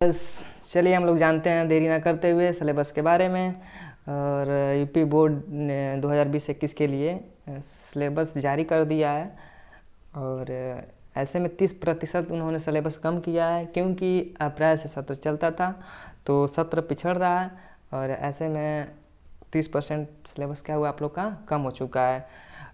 बस चलिए हम लोग जानते हैं देरी ना करते हुए सिलेबस के बारे में। और यूपी बोर्ड ने 2020-21 के लिए सिलेबस जारी कर दिया है और ऐसे में 30% उन्होंने सिलेबस कम किया है, क्योंकि अप्रैल से सत्र चलता था तो सत्र पिछड़ रहा है और ऐसे में 30% सिलेबस क्या हुआ आप लोग का कम हो चुका है।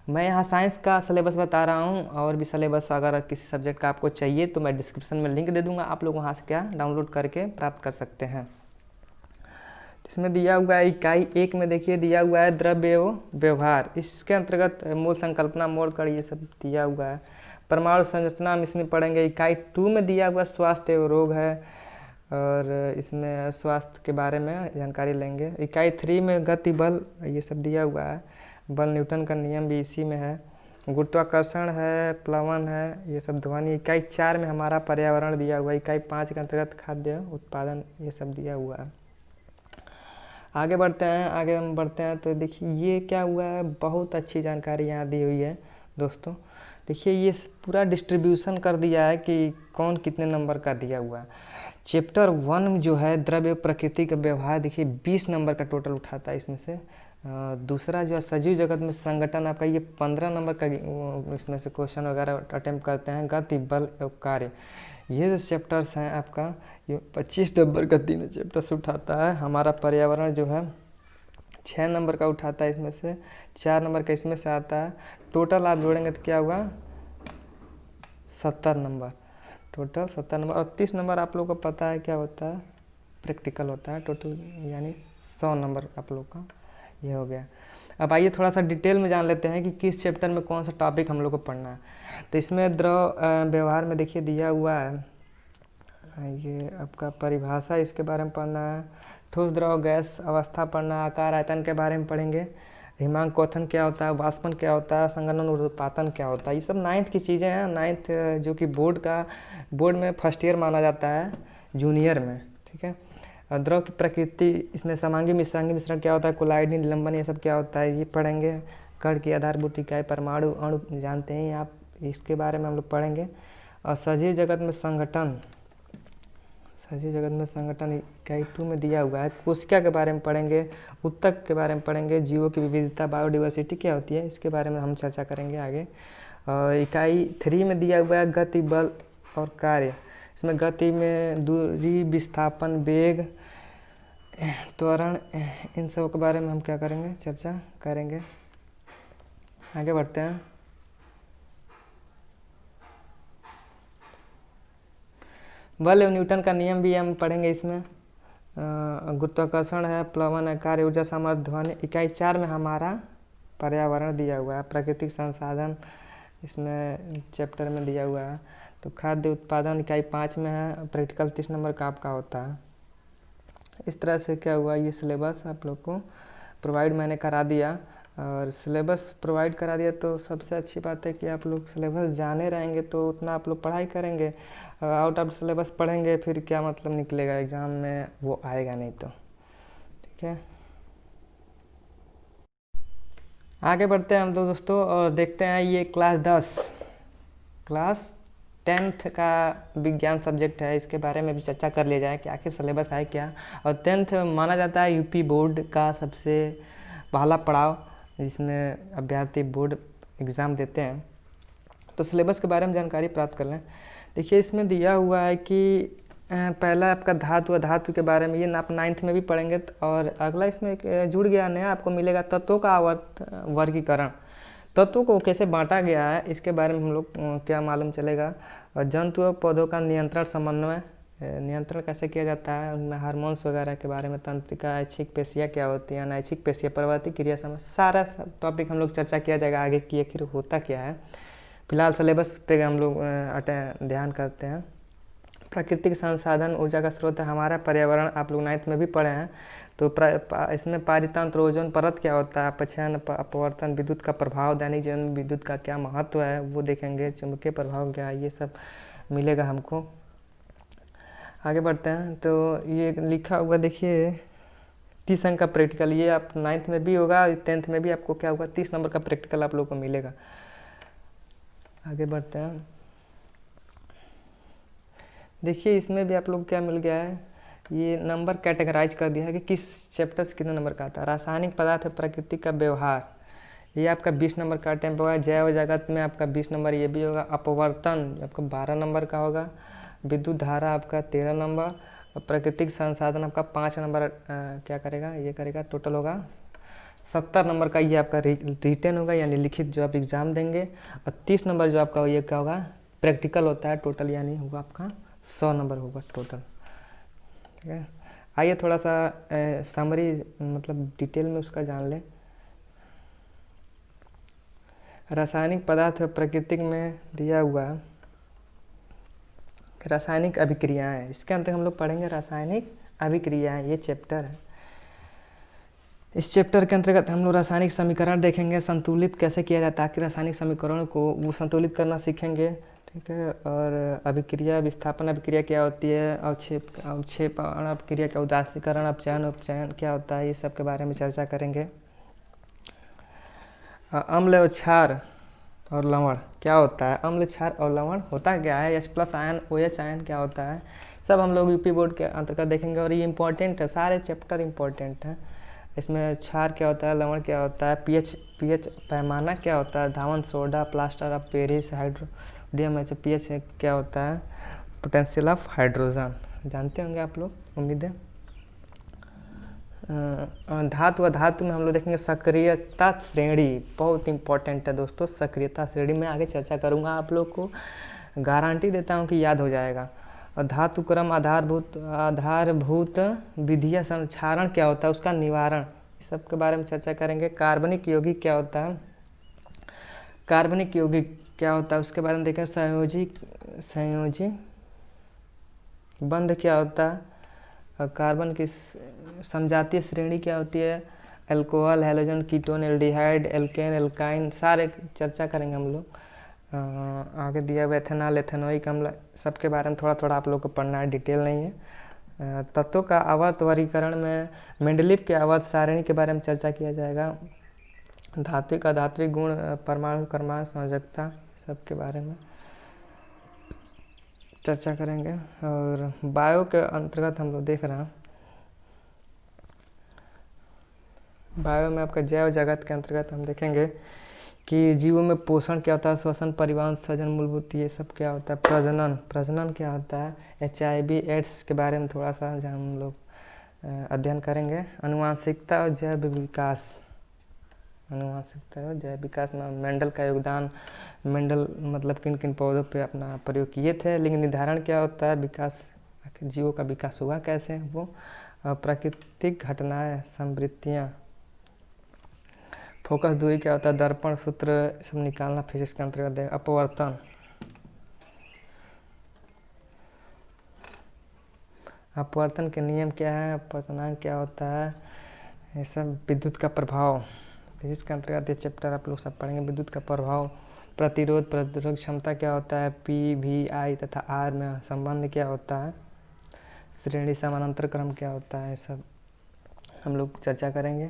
मैं यहाँ साइंस का सिलेबस बता रहा हूँ, और भी सिलेबस अगर किसी सब्जेक्ट का आपको चाहिए तो मैं डिस्क्रिप्शन में लिंक दे दूँगा, आप लोग वहाँ से क्या डाउनलोड करके प्राप्त कर सकते हैं। इसमें दिया हुआ है इकाई 1 में देखिए दिया हुआ है द्रव्य एवं व्यवहार, इसके अंतर्गत मूल संकल्पना मोड़ कण ये सब दिया हुआ है। परमाणु संरचना हम इसमें पढ़ेंगे। इकाई 2 में दिया हुआ स्वास्थ्य एवं रोग है और इसमें स्वास्थ्य के बारे में जानकारी लेंगे। इकाई 3 में गति बल ये सब दिया हुआ है, बल न्यूटन का नियम भी इसी में है। गुरुत्वाकर्षण है, प्लवन है, ये सब ध्वनि। इकाई 4 में हमारा पर्यावरण दिया हुआ है। इकाई 5 के अंतर्गत खाद्य उत्पादन ये सब दिया हुआ है। आगे हम बढ़ते हैं तो देखिए ये क्या हुआ है, बहुत अच्छी जानकारी यहाँ दी हुई है दोस्तों। देखिए ये पूरा डिस्ट्रीब्यूशन कर दिया है कि कौन कितने नंबर का दिया हुआ है। चैप्टर 1 जो है द्रव्य प्रकृति का व्यवहार, देखिए 20 नंबर का टोटल उठाता है इसमें से। दूसरा जो है सजीव जगत में संगठन, आपका ये 15 नंबर का इसमें से क्वेश्चन वगैरह अटेम्प्ट करते हैं। गति बल एवं कार्य, ये जो चैप्टर्स हैं आपका ये 25 नंबर का तीनों चैप्टर से उठाता है। हमारा पर्यावरण जो है 6 नंबर का उठाता है, इसमें से 4 नंबर का इसमें से आता है। टोटल आप जोड़ेंगे तो क्या होगा 70 नंबर, टोटल 70 नंबर। और 30 नंबर आप लोग को पता है क्या होता है, प्रैक्टिकल होता है टोटल, यानी 100 नंबर आप लोग का ये हो गया। अब आइए थोड़ा सा डिटेल में जान लेते हैं कि किस चैप्टर में कौन सा टॉपिक हम लोग को पढ़ना है। तो इसमें द्रव व्यवहार में देखिए दिया हुआ है, ये आपका परिभाषा इसके बारे में पढ़ना है। ठोस द्रव गैस अवस्था पढ़ना है। आकार आयतन के बारे में पढ़ेंगे। हिमांक क्वथन क्या होता है, वाष्पन क्या होता है, संघनन ऊर्ध्वपातन क्या होता है, ये सब 9th की चीज़ें हैं। 9th जो कि बोर्ड में फर्स्ट ईयर माना जाता है, जूनियर में, ठीक है। द्रव की प्रकृति, इसमें समांगी मिश्रण क्या होता है, कोलाइड निलंबन ये सब क्या होता है ये पढ़ेंगे। कण की आधारभूत इकाई परमाणु अणु जानते हैं आप, इसके बारे में हम लोग पढ़ेंगे। और सजीव जगत में संगठन इकाई 2 में दिया हुआ है। कोशिका के बारे में पढ़ेंगे। ऊतक के बारे में पढ़ेंगे। जीवों की विविधता बायोडाइवर्सिटी क्या होती है इसके बारे में हम चर्चा करेंगे आगे। और इकाई 3 में दिया हुआ है गति बल और कार्य, इसमें गति में दूरी, विस्थापन, वेग, त्वरण, इन सब के बारे में हम क्या करेंगे चर्चा करेंगे। आगे बढ़ते हैं। बल एवं न्यूटन का नियम भी हम पढ़ेंगे इसमें। गुरुत्वाकर्षण है, प्लवन है, कार्य, ऊर्जा, सामर्थ्य, ध्वनि। इकाई 4 में हमारा पर्यावरण दिया हुआ है। प्राकृतिक संसाधन इसमें चैप्टर में दिया हुआ है। तो खाद्य उत्पादन इकाई 5 में है। प्रैक्टिकल 30 नंबर का आपका होता है। इस तरह से क्या हुआ, ये सिलेबस आप लोग को प्रोवाइड मैंने करा दिया। और सिलेबस प्रोवाइड करा दिया तो सबसे अच्छी बात है कि आप लोग सिलेबस जाने रहेंगे तो उतना आप लोग पढ़ाई करेंगे। आउट ऑफ सिलेबस पढ़ेंगे फिर क्या मतलब निकलेगा एग्ज़ाम में, वो आएगा नहीं तो, ठीक है। आगे बढ़ते हैं हम तो दोस्तों और देखते हैं ये क्लास 10th का विज्ञान सब्जेक्ट है, इसके बारे में भी चर्चा कर लिया जाए कि आखिर सिलेबस है क्या। और 10th माना जाता है यूपी बोर्ड का सबसे पहला पड़ाव, जिसमें अभ्यर्थी बोर्ड एग्ज़ाम देते हैं। तो सिलेबस के बारे में जानकारी प्राप्त कर लें। देखिए इसमें दिया हुआ है कि पहला आपका धातु के बारे में, ये आप 9th में भी पढ़ेंगे। और अगला इसमें एक जुड़ गया नया आपको मिलेगा, तत्वों का वर्गीकरण। तत्वों को कैसे बांटा गया है इसके बारे में हम लोग क्या मालूम चलेगा। और जंतु और पौधों का नियंत्रण समन्वय, नियंत्रण कैसे किया जाता है, उनमें हार्मोन्स वगैरह के बारे में, तंत्रिका, ऐच्छिक पेशियाँ क्या होती हैं, अनैच्छिक पेशियाँ, प्रवर्ती क्रिया समझ, सारा टॉपिक हम लोग चर्चा किया जाएगा आगे कि आखिर होता क्या है। फिलहाल सिलेबस पे हम लोग ध्यान करते हैं। प्राकृतिक संसाधन ऊर्जा का स्रोत है हमारा पर्यावरण, आप लोग 9th में भी पढ़े हैं। तो इसमें पारितंत्र, ओजोन परत क्या होता है, अपक्षयन, अपवर्तन, विद्युत का प्रभाव, दैनिक जीवन में विद्युत का क्या महत्व है वो देखेंगे। चुंबकीय प्रभाव क्या है, ये सब मिलेगा हमको। आगे बढ़ते हैं तो ये लिखा हुआ देखिए 30 अंक का प्रैक्टिकल, ये आप 9th में भी होगा, 10th में भी आपको क्या होगा 30 नंबर का प्रैक्टिकल आप लोग को मिलेगा। आगे बढ़ते हैं। देखिए इसमें भी आप लोग क्या मिल गया है, ये नंबर कैटेगराइज कर दिया है कि किस चैप्टर से कितने नंबर का आता है। रासायनिक पदार्थ प्रकृति का व्यवहार, ये आपका 20 नंबर का अटेम्प्ट होगा। जैव जगत में आपका 20 नंबर ये भी होगा। अपवर्तन आपका 12 नंबर का होगा। विद्युत धारा आपका 13 नंबर। और प्राकृतिक संसाधन आपका 5 नंबर क्या करेगा, ये करेगा, टोटल होगा 70 नंबर का। ये आपका रिटन होगा यानी लिखित जो आप एग्ज़ाम देंगे। और 30 नंबर जो आपका ये क्या होगा, प्रैक्टिकल होता है टोटल, यानी होगा आपका 100 नंबर होगा टोटल। ठीक है, आइए थोड़ा सा समरी मतलब डिटेल में उसका जान लें। रासायनिक पदार्थ प्राकृतिक में दिया हुआ रासायनिक अभिक्रियाएं, इसके अंदर हम लोग पढ़ेंगे रासायनिक अभिक्रियाएं, ये चैप्टर है। इस चैप्टर के अंतर्गत हम लोग रासायनिक समीकरण देखेंगे, संतुलित कैसे किया जाता है, ताकि रासायनिक समीकरण को वो संतुलित करना सीखेंगे। ठीक है, और अभिक्रिया, विस्थापन अभिक्रिया क्या होती है, अवक्षेपण अभिक्रिया क्या, उदासीकरण, अपचयन उपचयन क्या होता है, ये सब के बारे में चर्चा करेंगे। अम्ल और क्षार और लवण क्या होता है, अम्ल क्षार और लवण होता क्या है, H+ आयन, OH आयन क्या होता है, सब हम लोग यूपी बोर्ड के अंतर्गत देखेंगे। और ये इंपॉर्टेंट है, सारे चैप्टर इंपॉर्टेंट हैं। इसमें क्षार क्या होता है, लवण क्या होता है, पीएच पैमाना क्या होता है, धावन सोडा, प्लास्टर ऑफ पेरिस, हाइड्रोडियम एच, पीएच क्या होता है, पोटेंशियल ऑफ हाइड्रोजन, जानते होंगे आप लोग, उम्मीद है। धातु, धातु में हम लोग देखेंगे सक्रियता श्रेणी, बहुत इंपॉर्टेंट है दोस्तों। सक्रियता श्रेणी में आगे चर्चा करूंगा, आप लोग को गारंटी देता हूं कि याद हो जाएगा। और धातु क्रम, आधारभूत विधियां, क्षारण क्या होता है, उसका निवारण, इस सब के बारे में चर्चा करेंगे। कार्बनिक यौगिक क्या होता है, कार्बनिक यौगिक क्या होता है उसके बारे में देखें। संयोजी बंध क्या होता है, कार्बन की समजातीय श्रेणी क्या होती है, alcohol, halogen, ketone, aldehyde, alkane, alkyne, सारे चर्चा करेंगे हम लोग। आगे दिया हुआ एथेनॉल, एथेनोइक अम्ल, सबके बारे में थोड़ा थोड़ा आप लोग को पढ़ना है, डिटेल नहीं है। तत्वों का आवर्त वर्गीकरण में मेंडलीव के आवर्त सारणी के बारे में चर्चा किया जाएगा। धात्विक अधात्विक गुण, परमाणु क्रमांक, संयोजकता, सबके बारे में चर्चा करेंगे। और बायो के अंतर्गत हम लोग देख रहे हैं, बायो में आपका जैव जगत के अंतर्गत हम देखेंगे कि जीवों में पोषण क्या होता है, श्वसन, परिवहन, सृजन, मूलभूत, ये सब क्या होता है, प्रजनन, प्रजनन क्या होता है, HIV एड्स के बारे में थोड़ा सा हम लोग अध्ययन करेंगे। अनुवांशिकता और जैव विकास, अनुवांशिकता और जैव विकास में मेंडल का योगदान, मेंडल मतलब किन किन पौधों पे अपना प्रयोग किए थे, लिंग निर्धारण क्या होता है, विकास, जीवों का विकास हुआ कैसे वो, प्राकृतिक घटनाएं, संवृत्तियाँ, फोकस दूरी क्या होता है, दर्पण सूत्र, सब निकालना फिजिक्स के अंतर्गत है। अपवर्तन, अपवर्तन के नियम क्या है, अपवर्तनांक क्या होता है, ये सब। विद्युत का प्रभाव, फिजिक्स के अंतर्गत ये चैप्टर आप लोग सब पढ़ेंगे। विद्युत का प्रभाव, प्रतिरोध, प्रतिरोधक क्षमता क्या होता है, PVI तथा R में संबंध क्या होता है, श्रेणी समानांतर क्रम क्या होता है, सब हम लोग चर्चा करेंगे।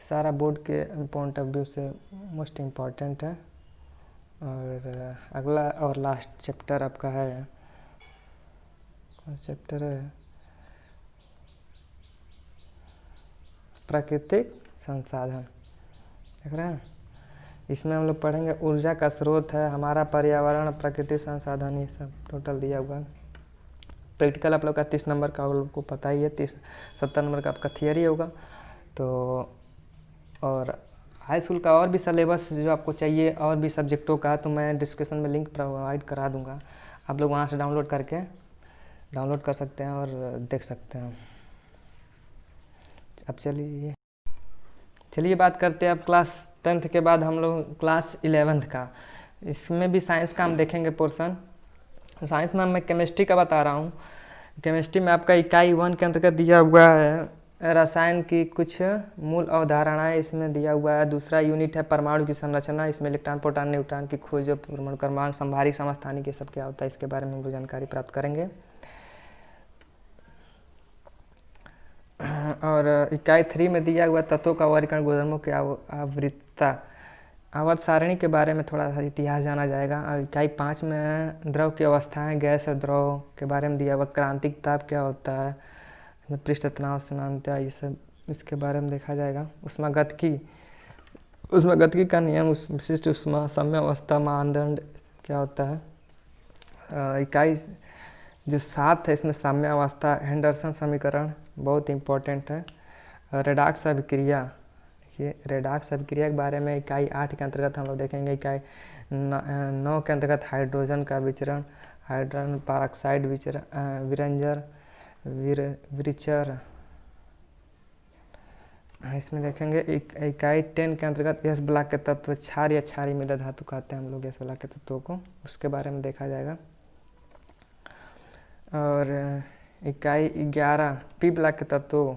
सारा बोर्ड के पॉइंट ऑफ व्यू से मोस्ट इम्पॉर्टेंट है। और अगला और लास्ट चैप्टर आपका है, कौन चैप्टर है, प्राकृतिक संसाधन, देख रहे हैं। इसमें हम लोग पढ़ेंगे ऊर्जा का स्रोत है, हमारा पर्यावरण, प्राकृतिक संसाधन, ये सब टोटल दिया हुआ है। प्रैक्टिकल आप लोग का 30 नंबर का, आप लोग को पता ही है, 70 नंबर का आपका थियरी होगा। तो और हाई स्कूल का और भी सिलेबस जो आपको चाहिए, और भी सब्जेक्टों का, तो मैं डिस्क्रिप्शन में लिंक प्रोवाइड करा दूंगा, आप लोग वहाँ से डाउनलोड कर सकते हैं और देख सकते हैं। अब चलिए बात करते हैं अब क्लास 10th के बाद हम लोग क्लास 11th का। इसमें भी साइंस का हम देखेंगे पोर्शन। साइंस में मैं केमिस्ट्री का बता रहा हूँ। केमिस्ट्री में आपका इकाई 1 के अंतर्गत दिया हुआ है रसायन की कुछ मूल अवधारणाएं, इसमें दिया हुआ है। दूसरा यूनिट है परमाणु की संरचना, इसमें इलेक्ट्रॉन, प्रोटॉन, न्यूट्रॉन की खोज, परमाणु क्रमांक, संभारिक, समस्थानिक, ये सब क्या होता है, इसके बारे में हम लोग जानकारी प्राप्त करेंगे। और इकाई 3 में दिया हुआ तत्वों का वर्गीकरण, गुणधर्मों की आवृत्ता, आवर्त सारणी के बारे में थोड़ा सा इतिहास जाना जाएगा। इकाई 5 में है द्रव की अवस्थाएं, गैस और द्रव के बारे में दिया हुआ। क्रांतिक ताप क्या होता है, पृष्ठ तनाव, स्नानता, ये सब इसके बारे में देखा जाएगा। ऊष्मागतिकी का नियम, उस विशिष्ट ऊष्मा साम्य अवस्था मानदंड क्या होता है। इकाई जो 7 है इसमें साम्य अवस्था, हेंडरसन समीकरण बहुत इंपॉर्टेंट है। रेडॉक्स अभिक्रिया, देखिए रेडॉक्स अभिक्रिया के बारे में इकाई 8 के अंतर्गत हम लोग देखेंगे। इकाई 9 के अंतर्गत हाइड्रोजन का विचरण, हाइड्रोजन परऑक्साइड विरंजन विरिचर, इसमें देखेंगे। इकाई 10 के अंतर्गत एस ब्लॉक के तत्व, क्षार या क्षारीय मृदा धातु कहते हैं हम लोग एस ब्लॉक के तत्वों को, उसके बारे में देखा जाएगा। और इकाई 11 पी ब्लॉक के तत्वों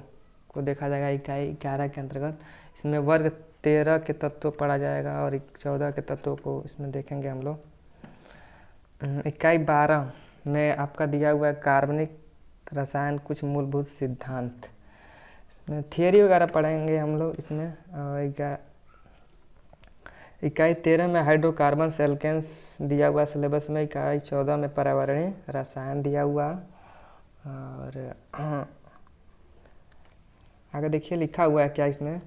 को देखा जाएगा इकाई 11 के अंतर्गत। इसमें वर्ग 13 के तत्व पढ़ा जाएगा और 14 के तत्वों को इसमें देखेंगे हम लोग। इकाई 12 में आपका दिया हुआ है कार्बनिक रसायन कुछ मूलभूत सिद्धांत, इसमें थियरी वगैरह पढ़ेंगे हम लोग इसमें। इकाई 13 में हाइड्रोकार्बन एल्केन्स दिया हुआ सिलेबस में। इकाई 14 में पर्यावरणीय रसायन दिया हुआ। और आगे देखिए लिखा हुआ है क्या इसमें।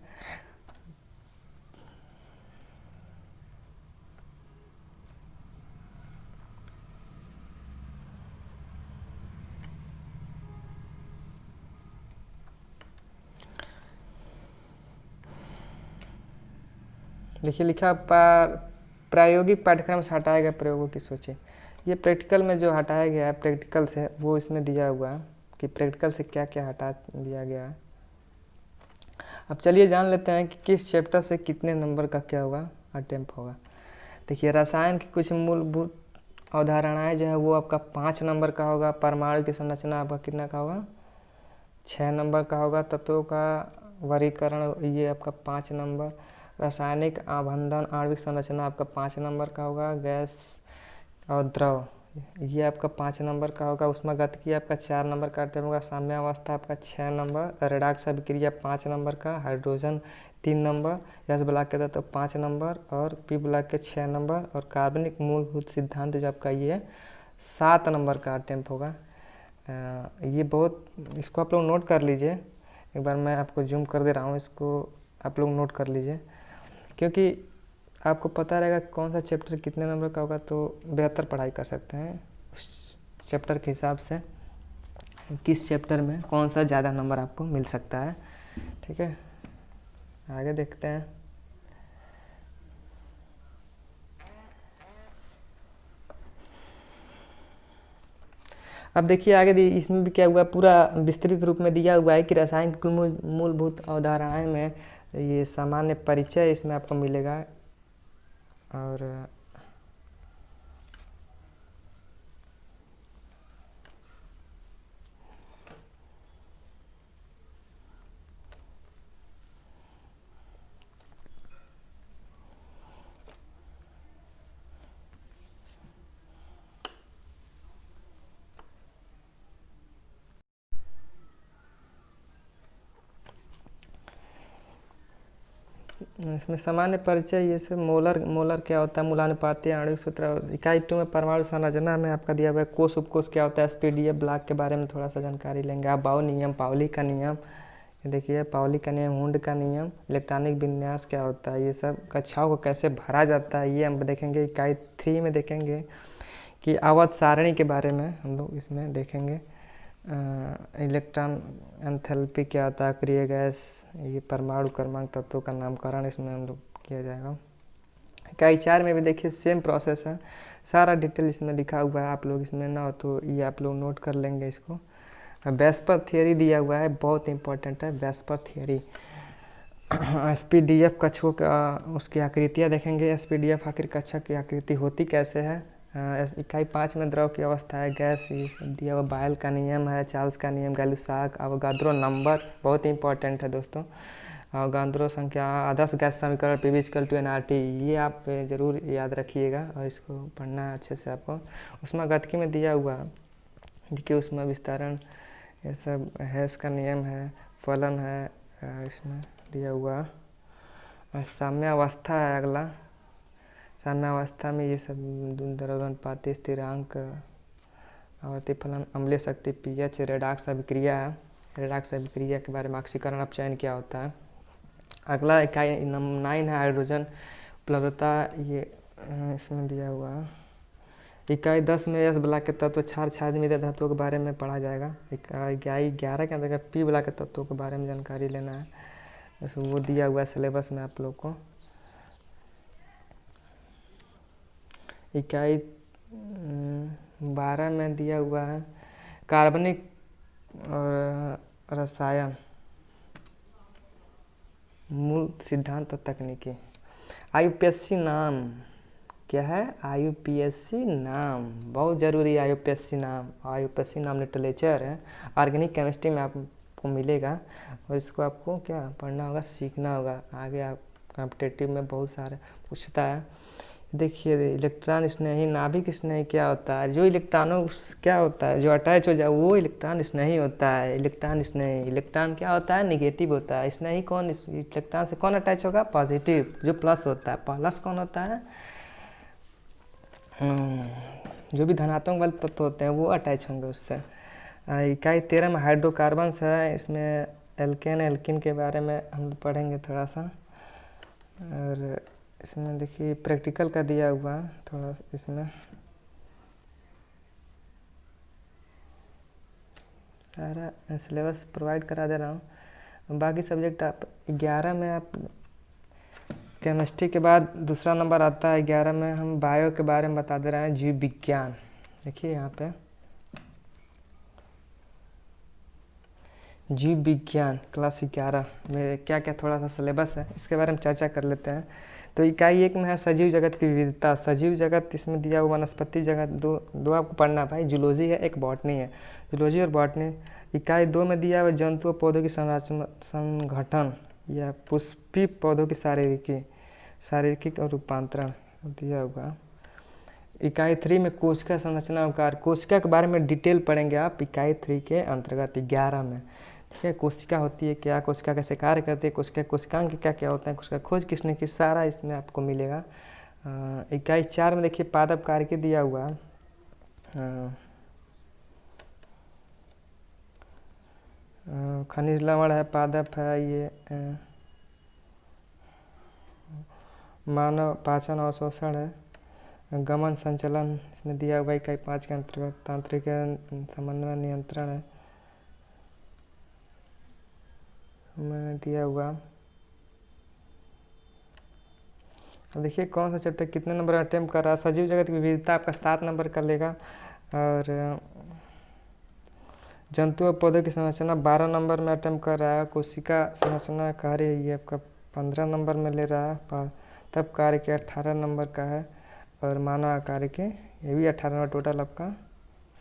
देखिए लिखा प्रायोगिक पाठ्यक्रम से हटाए गए प्रयोगों की सोचें। ये प्रैक्टिकल में जो हटाया गया है प्रैक्टिकल से, वो इसमें दिया हुआ है कि प्रैक्टिकल से क्या क्या हटा दिया गया है। अब चलिए जान लेते हैं कि किस चैप्टर से कितने नंबर का क्या होगा अटेम्प्ट होगा। देखिए रसायन की कुछ मूलभूत अवधारणाएं जो है वो आपका 5 नंबर का होगा। परमाणु की संरचना आपका कितना का होगा, 6 नंबर का होगा। तत्वों का वर्गीकरण ये आपका 5 नंबर। रासायनिक आबंधन आणविक संरचना आपका 5 नंबर का होगा। गैस और द्रव ये आपका 5 नंबर का होगा। ऊष्मागतिकी आपका 4 नंबर का अटेम्प्ट होगा। साम्य अवस्था आपका 6 नंबर। रेडॉक्स अभिक्रिया 5 नंबर का। Hydrogen 3 number. एस ब्लॉक के तत्व 5 नंबर और पी ब्लॉक के 6 नंबर। और कार्बनिक मूलभूत सिद्धांत जो आपका ये 7 नंबर का अटेम्प्ट होगा। ये बहुत, इसको आप लोग नोट कर लीजिए। एक बार मैं आपको जूम कर दे रहा हूँ, इसको आप लोग नोट कर लीजिए, क्योंकि आपको पता रहेगा कौन सा चैप्टर कितने नंबर का होगा तो बेहतर पढ़ाई कर सकते हैं उस चैप्टर के हिसाब से, किस चैप्टर में कौन सा ज़्यादा नंबर आपको मिल सकता है। ठीक है, आगे देखते हैं। अब देखिए आगे इसमें भी क्या हुआ, पूरा विस्तृत रूप में दिया हुआ है कि रसायन की मूलभूत अवधारणाएं में ये सामान्य परिचय इसमें आपको मिलेगा। और इसमें सामान्य परिचय ये सब मोलर क्या होता है, मूलानुपाती आणविक सूत्र। और इकाई 2 में परमाणु संरचना में आपका दिया हुआ है कोष उपकोष क्या होता है, एसपीडीएफ ब्लॉक के बारे में थोड़ा सा जानकारी लेंगे। आप बाउ नियम, पाउली का नियम, ये देखिए पाउली का नियम, हुंड का नियम, इलेक्ट्रॉनिक विन्यास क्या होता है, ये सब कक्षाओं को कैसे भरा जाता है ये हम देखेंगे। इकाई 3 में देखेंगे कि आवर्त सारणी के बारे में हम लोग इसमें देखेंगे। इलेक्ट्रॉन एंथैल्पी क्या होता है, अक्रिय गैस, ये परमाणु क्रमांक, तत्वों का नामकरण इसमें हम लोग किया जाएगा। इकाई 4 में भी देखिए सेम प्रोसेस है, सारा डिटेल इसमें लिखा हुआ है। आप लोग इसमें ना हो तो ये आप लोग नोट कर लेंगे इसको। वेस्पर थियरी दिया हुआ है, बहुत इंपॉर्टेंट है वेस्पर थियरी। एसपीडीएफ कक्षों का उसकी आकृतियाँ देखेंगे। एसपीडीएफ आखिर कक्षा की आकृति होती कैसे है। इकाई 5 में द्रव की अवस्था है, गैस ये सब दिया हुआ। बायल का नियम है, चार्ल्स का नियम, गैलुसाक, अवोगाद्रो नंबर बहुत इंपॉर्टेंट है दोस्तों। अवोगाद्रो संख्या, आदर्श गैस समीकरण, P V equal to nRT, ये आप ज़रूर याद रखिएगा और इसको पढ़ना अच्छे से आपको। ऊष्मागतिकी में दिया हुआ देखिए ऊष्मा विस्तारण, ये सब हेस का नियम है, फलन है इसमें दिया हुआ। साम्य अवस्था है अगला, साम्यावस्था में ये सब द्रव्योत्पाती स्थिरांक, आवर्ती फलन, अम्लीय शक्ति, पीएच, रेडॉक्स अभिक्रिया है। रेडॉक्स अभिक्रिया के बारे में ऑक्सीकरण अपचयन क्या होता है। अगला इकाई 9 है हाइड्रोजन उपलब्धता। ये इसमें दिया हुआ है। इकाई 10 में एस ब्लॉक के तत्व, क्षार, क्षारमित धातुओं के बारे में पढ़ा जाएगा। इकाई 11 के अंतर्गत पी ब्लॉक के तत्वों के बारे में जानकारी लेना है, वो दिया हुआ है सिलेबस में आप लोग को। इकाई 12 में दिया हुआ है कार्बनिक और रसायन, मूल सिद्धांत और तकनीकी। आईयूपीएससी नाम क्या है, आईयूपीएससी नाम बहुत ज़रूरी है। आईयूपीएससी नाम लिटरेचर है, ऑर्गेनिक केमिस्ट्री में आपको मिलेगा और इसको आपको क्या पढ़ना होगा, सीखना होगा। आगे आप कॉम्पिटिटिव में बहुत सारे पूछता है। देखिए इलेक्ट्रॉन स्नेही, नाभिक स्नेही क्या होता है, जो इलेक्ट्रॉनों क्या होता है जो अटैच हो जाए वो इलेक्ट्रॉन स्नेही होता है। इलेक्ट्रॉन स्नेही, इलेक्ट्रॉन क्या होता है, निगेटिव होता है। स्नेही कौन, इलेक्ट्रॉन से कौन अटैच होगा, पॉजिटिव, जो प्लस होता है। प्लस कौन होता है, जो भी धनात्मक वाले तत्व होते हैं वो अटैच होंगे उससे। इकाई 13 में हाइड्रोकार्बन्स है। इसमें एल्केन एल्किन के बारे में हम पढ़ेंगे थोड़ा सा। और इसमें देखिए प्रैक्टिकल का दिया हुआ है थोड़ा, इसमें सारा सिलेबस प्रोवाइड करा दे रहा हूँ। बाकी सब्जेक्ट आप 11 में आप केमिस्ट्री के बाद दूसरा नंबर आता है 11 में हम बायो के बारे में बता दे रहे हैं, जीव विज्ञान। देखिए यहाँ पे जीव विज्ञान क्लास 11 में क्या क्या थोड़ा सा सिलेबस है इसके बारे में चर्चा कर लेते हैं। तो इकाई 1 में है सजीव जगत की विविधता। सजीव जगत इसमें दिया हुआ वनस्पति जगत, दो आपको पढ़ना भाई, जूलॉजी है एक बॉटनी है, जूलॉजी और बॉटनी। इकाई 2 में दिया हुआ जंतु और पौधों की संगठन या पुष्पी पौधों की शारीरिकी और रूपांतरण दिया हुआ। इकाई 3 में कोशिका संरचना और कार्य, कोशिका के बारे में डिटेल पढ़ेंगे आप इकाई 3 के अंतर्गत 11 में। ठीक है, कोशिका होती है क्या, कोशिका कैसे कार्य करती है, कोशिकांग क्या क्या होता है, कोशिका खोज किसने की, सारा इसमें आपको मिलेगा। इकाई 4 में देखिए पादप कार्य के दिया हुआ। खनिज लवण है, पादप है, ये मानव पाचन और शोषण है, गमन संचलन इसमें दिया हुआ। इकाई 5 के अंतर्गत तांत्रिक समन्वय नियंत्रण है में दिया हुआ। अब देखिए कौन सा चैप्टर कितने नंबर अटेम्प्ट कर रहा है। सजीव जगत की विविधता आपका 7 नंबर कर लेगा और जंतु और पौधों की संरचना 12 नंबर में अटेम्प्ट कर रहा है। कोशिका संरचना कार्य ये आपका 15 नंबर में ले रहा है। तब कार्य के 18 नंबर का है और मानव कार्य के ये भी 18 नंबर, टोटल आपका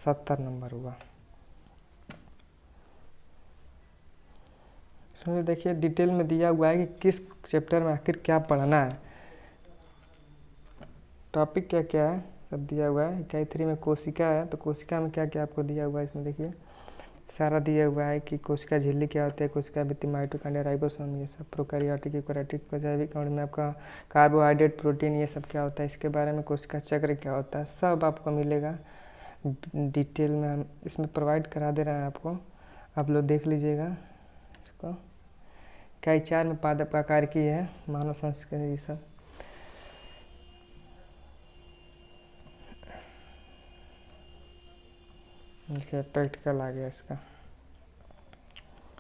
70 नंबर हुआ। इसमें देखिए डिटेल में दिया हुआ है कि किस चैप्टर में आखिर क्या पढ़ना है, टॉपिक क्या क्या है सब दिया हुआ है। इकाई 3 में कोशिका है, तो कोशिका में क्या क्या आपको दिया हुआ है इसमें देखिए सारा दिया हुआ है कि कोशिका झिल्ली क्या होती है, कोशिका भित्ति, माइटोकॉन्ड्रिया, राइबोसोम, ये सब प्रोकैरियोटिक, यूकैरियोटिक, जैविक और में आपका कार्बोहाइड्रेट, प्रोटीन, ये सब क्या होता है, इसके बारे में कोशिका चक्र क्या होता है सब आपको मिलेगा डिटेल में। हम इसमें प्रोवाइड करा दे रहे हैं आपको, आप लोग देख लीजिएगा इसको। इकाई 4 में पादप आकार की है, मानव संस्कृति, ये सब। देखिए प्रैक्टिकल आ गया इसका।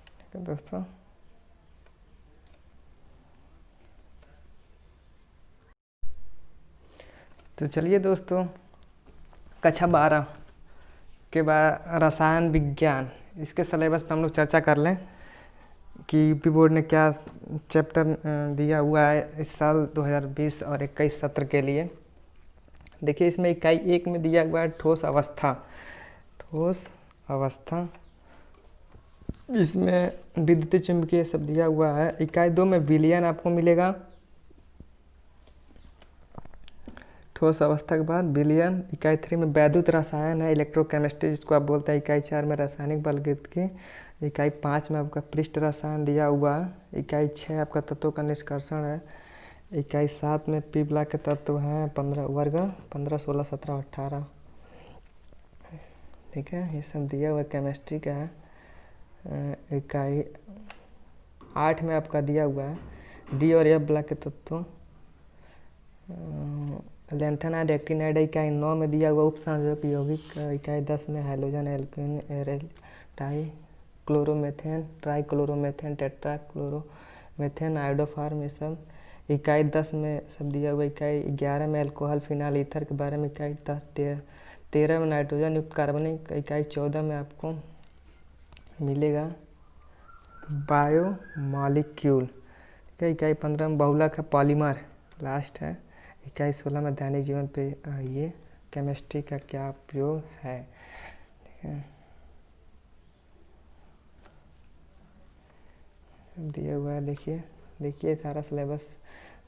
ठीक है दोस्तों, तो चलिए दोस्तों कक्षा 12 के बाद रसायन विज्ञान, इसके सिलेबस पर हम लोग चर्चा कर लें कि यूपी बोर्ड ने क्या चैप्टर दिया हुआ है इस साल 2020 और 21 सत्र के लिए। देखिए इसमें इकाई 1 में दिया हुआ है ठोस अवस्था। ठोस अवस्था इसमें विद्युत चुंबकीय सब दिया हुआ है। इकाई 2 में विलयन आपको मिलेगा, ठोस अवस्था के बाद विलयन। इकाई 3 में वैद्युत रसायन है, इलेक्ट्रोकेमिस्ट्री जिसको आप बोलते हैं। इकाई 4 में रासायनिक बलगतिकी। इकाई 5 में आपका पृष्ठ रसायन दिया हुआ है। इकाई 6 आपका तत्वों का निष्कर्षण है। इकाई 7 में पी ब्लॉक के तत्व हैं 15 वर्ग, 15, 16, 17, 18। ठीक है, ये सब दिया हुआ केमिस्ट्री का है। इकाई 8 में आपका दिया हुआ है डी और एफ ब्लॉक के तत्व। लैंथेनाइड एक्टिनाइड इकाई 9 में दिया हुआ उपसंयोजक यौगिक। इकाई 10 में hydrogen, alkane, aryl, dichloromethane, trichloromethane, tetrachloromethane, iodoform, ये सब। इकाई 10 में सब दिया हुआ। इकाई 11 में अल्कोहल, फिनाल, ईथर के बारे में। इकाई 13 में नाइट्रोजन युक्त कार्बनिक। इकाई 14 में आपको मिलेगा बायोमॉलिक्यूल। ठीक है, इकाई 15 में बहुलक है, पॉलीमर लास्ट है। इकाई 16 में दैनिक जीवन पे ये केमिस्ट्री का क्या उपयोग है। ठीक है, दिया हुआ है, देखिए सारा सिलेबस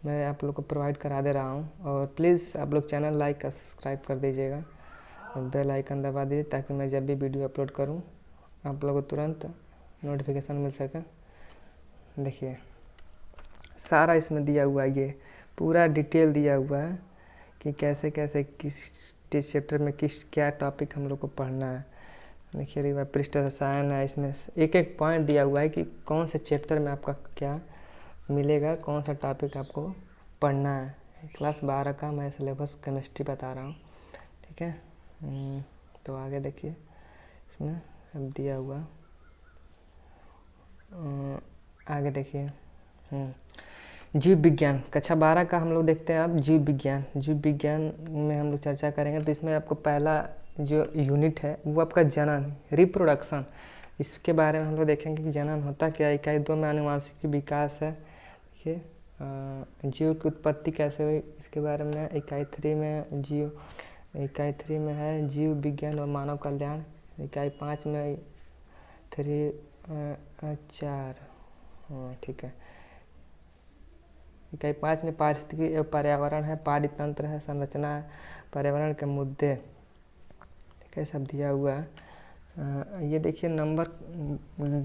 मैं आप लोग को प्रोवाइड करा दे रहा हूँ। और प्लीज़ आप लोग चैनल लाइक और सब्सक्राइब कर दीजिएगा और बेल आइकन दबा दीजिए ताकि मैं जब भी वीडियो अपलोड करूँ आप लोगों को तुरंत नोटिफिकेशन मिल सके। देखिए सारा इसमें दिया हुआ है, ये पूरा डिटेल दिया हुआ है कि कैसे कैसे किस चैप्टर में किस क्या टॉपिक हम लोग को पढ़ना है। देखिए पृष्ठ रसायन है, इसमें एक एक पॉइंट दिया हुआ है कि कौन से चैप्टर में आपका क्या मिलेगा, कौन सा टॉपिक आपको पढ़ना है। क्लास 12 का मैं सिलेबस केमिस्ट्री बता रहा हूँ। ठीक है, तो आगे देखिए इसमें अब दिया हुआ, आगे देखिए जीव विज्ञान कक्षा 12 का हम लोग देखते हैं। अब जीव विज्ञान में हम लोग चर्चा करेंगे। तो इसमें आपको पहला जो यूनिट है वो आपका जनन, रिप्रोडक्शन, इसके बारे में हम लोग देखेंगे कि जनन होता क्या है। इकाई 2 में आनुवांशिक विकास है। देखिए जीव की उत्पत्ति कैसे हुई इसके बारे में। इकाई 3 में है जीव विज्ञान और मानव कल्याण। इकाई 5 में 4 ठीक है, इकाई 5 में पारिस्थितिकी एवं पर्यावरण है, पारितंत्र है, संरचना है, पर्यावरण के मुद्दे। ठीक है, सब दिया हुआ है। ये देखिए नंबर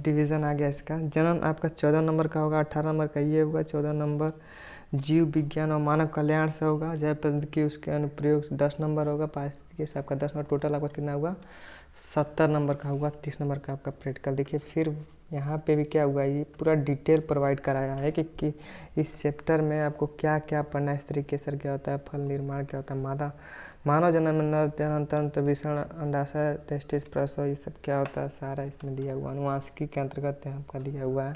डिवीज़न आ गया इसका। जनन आपका 14 नंबर का होगा, 18 नंबर का ये होगा, 14 नंबर जीव विज्ञान और मानव कल्याण से होगा। जैव प्रौद्योगिकी उसके अनुप्रयोग 10 नंबर होगा, पारिस्थितिकी से आपका 10 नंबर, टोटल आपका कितना हुआ 70 नंबर का हुआ। 30 नंबर का आपका प्रैक्टिकल। देखिए फिर यहाँ पे भी क्या हुआ, ये पूरा डिटेल प्रोवाइड कराया है कि इस चैप्टर में आपको क्या क्या पढ़ना है, स्त्री केसर क्या होता है, फल निर्माण क्या होता है, मानव जन्म में नर जनन तंत्र, विषण, अंडाशय, टेस्टिस, प्रसव, ये सब क्या होता है सारा इसमें दिया हुआ। अनुवांशिकी के अंतर्गत आपका दिया हुआ है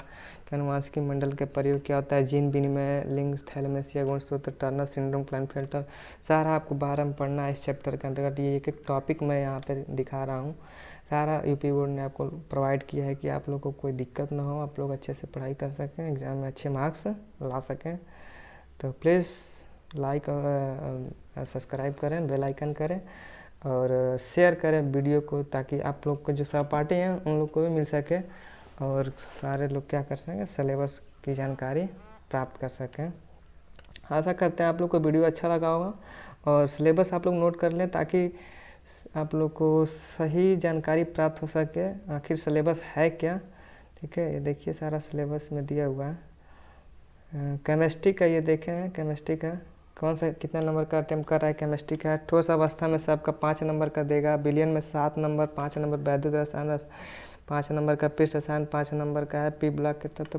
कि अनुवांशिकी मंडल के प्रयोग क्या होता है, जीन विनिमय, लिंग, थैलेमेसिया, गुणसूत्र, टर्नर सिंड्रोम, क्लाइनफेल्टर, सारा आपको 12 में पढ़ना है इस चैप्टर के अंतर्गत। ये एक एक टॉपिक मैं यहाँ पे दिखा रहा हूँ। सारा यूपी बोर्ड ने आपको प्रोवाइड किया है कि आप लोग को कोई दिक्कत ना हो, आप लोग अच्छे से पढ़ाई कर सकें, एग्ज़ाम में अच्छे मार्क्स ला सकें। तो प्लीज़ लाइक और सब्सक्राइब करें, बेल आइकन करें और शेयर करें वीडियो को ताकि आप लोग को जो सहपाठी हैं उन लोग को भी मिल सके और सारे लोग क्या कर सकें, सिलेबस की जानकारी प्राप्त कर सकें। आशा करते हैं आप लोग को वीडियो अच्छा लगा होगा और सिलेबस आप लोग नोट कर लें ताकि आप लोग को सही जानकारी प्राप्त हो सके आखिर सिलेबस है क्या। ठीक है, ये देखिए सारा सिलेबस में दिया हुआ है। केमिस्ट्री का ये देखें, केमिस्ट्री का कौन सा कितना नंबर का अटेम्प्ट कर रहा है केमिस्ट्री का। ठोस अवस्था में से आपका 5 नंबर का देगा, विलयन में 7 नंबर, 5 नंबर, वैद्युत रसायन 5 नंबर का, पृष्ठ रसायन 5 नंबर का है, पी ब्लॉक के तत्व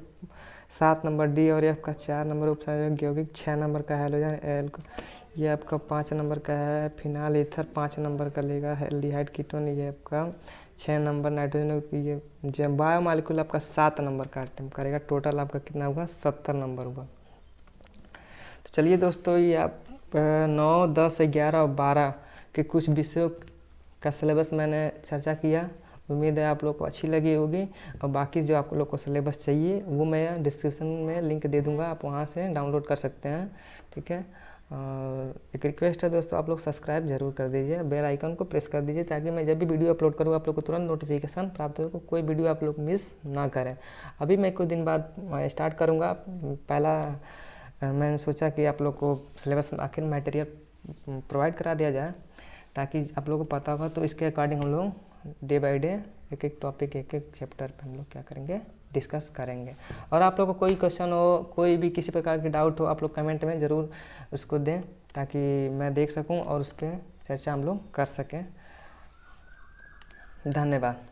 7 नंबर, डी और एफ का 4 नंबर, उपसंयोजक यौगिक 6 नंबर का, हाइड्रोजन, एल ये आपका 5 नंबर का है, फिनाल, ईथर 5 नंबर का लेगा, एल्डिहाइड, कीटोन ये आपका 6 नंबर, नाइट्रोजन ये जो बायोमॉलिक्यूल आपका 7 नंबर का अटेम्प्ट करेगा। टोटल आपका कितना होगा 70 नंबर होगा। तो चलिए दोस्तों, ये आप 9, 10, 11 और 12 के कुछ विषयों का सिलेबस मैंने चर्चा किया। उम्मीद है आप लोग को अच्छी लगी होगी और बाकी जो आप लोग को सिलेबस चाहिए वो मैं डिस्क्रिप्शन में लिंक दे दूँगा, आप वहाँ से डाउनलोड कर सकते हैं। ठीक है, और एक रिक्वेस्ट है दोस्तों, आप लोग सब्सक्राइब जरूर कर दीजिए, बेल आइकन को प्रेस कर दीजिए ताकि मैं जब भी वीडियो अपलोड करूँ आप लोग को तुरंत नोटिफिकेशन प्राप्त हो, कोई वीडियो आप लोग मिस ना करें। अभी मैं कुछ दिन बाद स्टार्ट करूँगा। पहला मैंने सोचा कि आप लोग को सिलेबस में आखिर मटेरियल प्रोवाइड करा दिया जाए ताकि आप लोग को पता होगा, तो इसके अकॉर्डिंग हम लोग डे बाय डे एक एक टॉपिक, एक एक चैप्टर पे हम लोग क्या करेंगे, डिस्कस करेंगे। और आप लोग को कोई क्वेश्चन हो, कोई भी किसी प्रकार की डाउट हो, आप लोग कमेंट में ज़रूर उसको दें ताकि मैं देख सकूं और उस पर चर्चा हम लोग कर सकें। धन्यवाद।